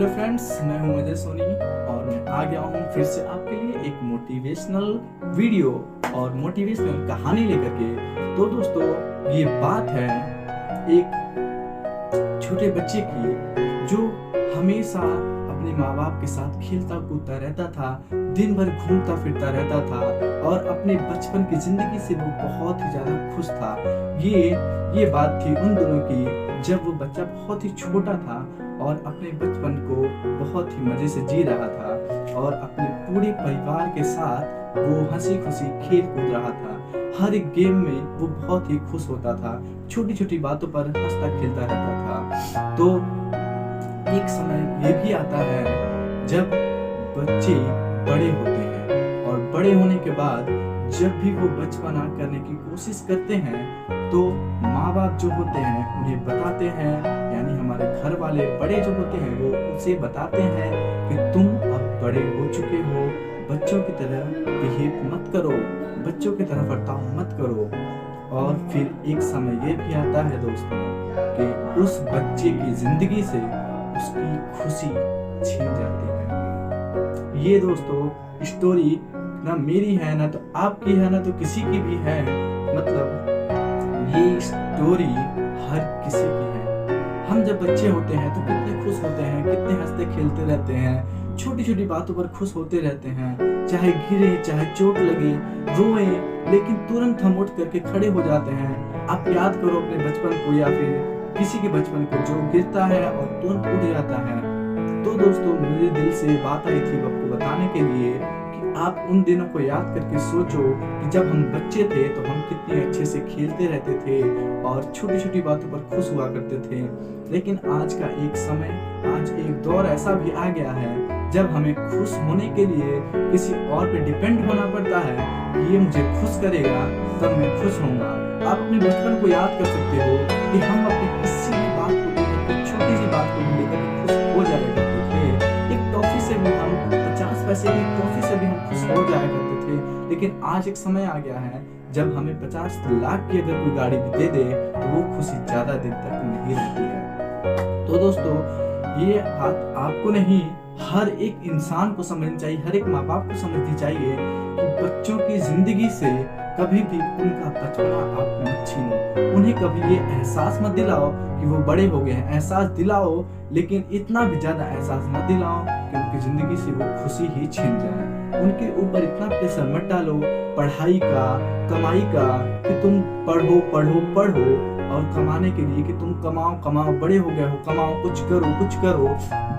Hello friends, मैं हूं अजय सोनी और मैं आ गया हूं फिर से आपके लिए एक मोटिवेशनल वीडियो और मोटिवेशनल कहानी लेकर के। तो दोस्तों, ये बात है एक छोटे बच्चे की जो हमेशा अपने माँ बाप के साथ खेलता कूदता रहता था, दिन भर घूमता फिरता रहता था और अपने बचपन की जिंदगी से वो बहुत ही ज्यादा खुश था। ये बात थी उन दोनों की जब वो बच्चा बहुत ही छोटा था और अपने बचपन को बहुत ही मजे से जी रहा था और अपने पूरे परिवार के साथ वो हंसी खुशी खेल कूद रहा था। हर एक गेम में वो बहुत ही खुश होता था, छोटी छोटी बातों पर हंसता खेलता रहता था। तो एक समय ये भी आता है जब बच्चे बड़े होते हैं और बड़े होने के बाद जब भी वो बचपना करने की कोशिश करते हैं तो माँ बाप जो होते हैं उन्हें बताते हैं, यानी हमारे घर वाले बड़े जो होते हैं वो उसे बताते हैं कि तुम अब बड़े हो चुके हो, बच्चों की तरह बिहेव मत करो, बच्चों की तरह बर्ताव मत करो। और फिर एक समय ये भी आता है दोस्तों कि उस बच्चे की जिंदगी से उसकी खुशी छीन जाती है। ये दोस्तों स्टोरी ना मेरी है, ना तो आपकी है, ना तो किसी की भी है। मतलब ये स्टोरी हर किसी की है। हम जब बच्चे होते हैं तो कितने खुश होते हैं, कितने हंसते खेलते रहते हैं, छोटी छोटी बातों पर खुश होते रहते हैं। चाहे गिरे, चाहे चोट लगे, रोए, लेकिन तुरंत हम उठ करके खड़े हो जाते हैं। आप याद करो अपने बचपन को या फिर किसी के बचपन को जो गिरता है और तुरंत उठ जाता है। तो दोस्तों, मेरे दिल से बात आई थी आपको बताने के लिए कि आप उन दिनों को याद करके सोचो कि जब हम बच्चे थे तो हम कितने अच्छे से खेलते रहते थे और छोटी छोटी बातों पर खुश हुआ करते थे। लेकिन आज का एक समय, आज एक दौर ऐसा भी आ गया है जब हमें खुश होने के लिए किसी और पे डिपेंड होना पड़ता है कि ये मुझे खुश करेगा तब मैं खुश होऊंगा। आप अपने बचपन को याद कर सकते हो कि हम अपनी किसी भी बात को लेकर, छोटी सी बात को लेकर खुश हो जाया करते थे। एक टॉफी से भी हम 50 पैसे की टॉफी से भी हम खुश हो जाया करते थे। लेकिन आज एक समय आ गया है जब हमें 50 लाख की अगर कोई गाड़ी भी दे दे तो वो खुशी ज्यादा दिन तक नहीं रहती है। तो दोस्तों, ये बात आपको नहीं, हर एक इंसान को समझनी चाहिए, हर एक माँ बाप को समझनी चाहिए कि बच्चों की जिंदगी से कभी भी उनका बचपना आप मत छीनो। उन्हें कभी ये एहसास मत दिलाओ कि वो बड़े हो गए हैं, एहसास दिलाओ, लेकिन इतना भी ज्यादा एहसास मत दिलाओ कि उनकी जिंदगी से वो खुशी ही छीन जाए। उनके ऊपर इतना प्रेशर मत डालो पढ़ाई का, कमाई का, कि तुम पढ़ो पढ़ो पढ़ो और कमाने के लिए कि तुम कमाओ कमाओ, बड़े हो गए हो, कमाओ, कुछ करो कुछ करो।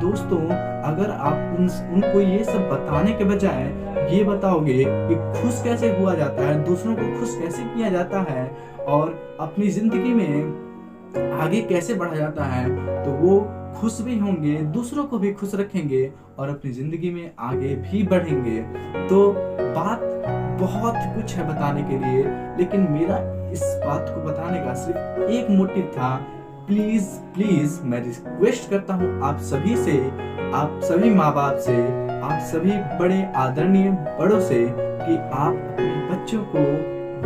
दोस्तों, अगर आप उनको ये सब बताने के बजाय ये बताओगे कि खुश कैसे हुआ जाता है, दूसरों को खुश कैसे किया जाता है और अपनी जिंदगी में आगे कैसे बढ़ा जाता है, तो वो खुश भी होंगे, दूसरों को भी खुश रखेंगे और अपनी जिंदगी में आगे भी बढ़ेंगे। तो बात बहुत कुछ है बताने के लिए, लेकिन मेरा इस बात को बताने का सिर्फ एक मोटिव था। प्लीज प्लीज मैं रिक्वेस्ट करता हूँ आप सभी से, आप सभी माँ बाप से, आप सभी बड़े आदरणीय बड़ों से कि आप अपने बच्चों को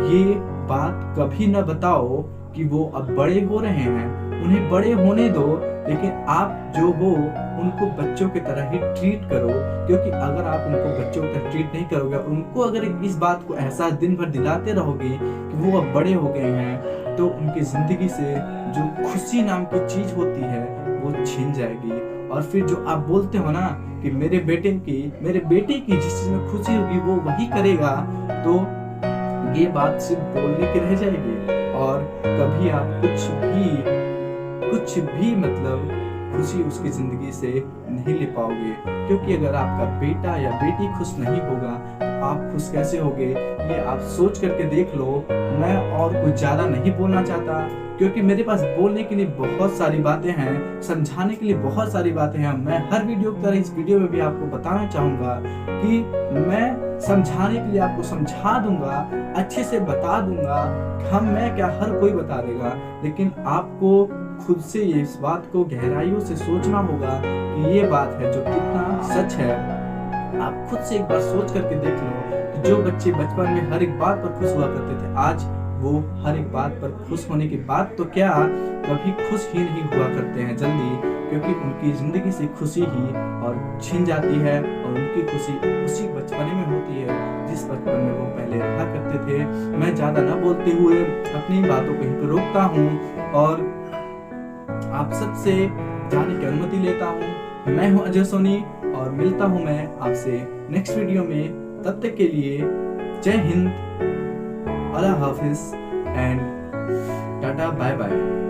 ये बात कभी न बताओ कि वो अब बड़े हो रहे हैं। उन्हें बड़े होने दो, लेकिन आप जो हो उनको बच्चों की तरह ही ट्रीट करो, क्योंकि अगर आप उनको बच्चों की तरह ट्रीट नहीं करोगे, उनको अगर इस बात को एहसास दिन भर दिलाते रहोगे कि वो अब बड़े हो गए हैं, तो उनकी जिंदगी से जो खुशी नाम की चीज होती है वो छीन जाएगी। और फिर जो आप बोलते हो ना कि मेरे बेटे की जिस चीज में खुशी होगी वो वही करेगा, तो ये बात सिर्फ बोलने की रह जाएगी और कभी आप कुछ भी मतलब खुशी उसकी जिंदगी से नहीं ले पाओगे। क्योंकि अगर आपका बेटा या बेटी खुश नहीं होगा तो आप खुश कैसे होगे, ये आप सोच करके देख लो। मैं और कुछ ज्यादा नहीं बोलना चाहता, क्योंकि मेरे पास बोलने के लिए बहुत सारी बातें हैं, समझाने के लिए बहुत सारी बातें हैं। मैं हर वीडियो की तरह इस वीडियो में भी आपको बताना चाहूंगा कि मैं समझाने के लिए आपको समझा दूंगा, अच्छे से बता दूंगा। मैं क्या, हर कोई बता देगा, लेकिन आपको खुद से ये इस बात को गहराइयों से सोचना होगा कि ये बात है जो कितना सच है। आप खुद से एक बार सोच करके देख लो कि जो बच्चे बचपन में हर एक बात पर खुश हुआ करते थे, आज वो हर एक बात पर खुश होने के बाद तो क्या, कभी खुश ही नहीं हुआ करते हैं जल्दी, क्योंकि उनकी जिंदगी से खुशी ही और छिन जाती है, और उनकी खुशी उसी बचपने में होती है जिस बचपन में वो पहले रहा करते थे। मैं ज्यादा ना बोलते हुए अपनी बातों को यहीं पर रोकता हूँ और आप सबसे जाने की अनुमति लेता हूँ। मैं हूँ अजय सोनी और मिलता हूँ मैं आपसे नेक्स्ट वीडियो में। तब तक के लिए जय हिंद, अल्लाह हाफिज एंड टाटा बाय बाय।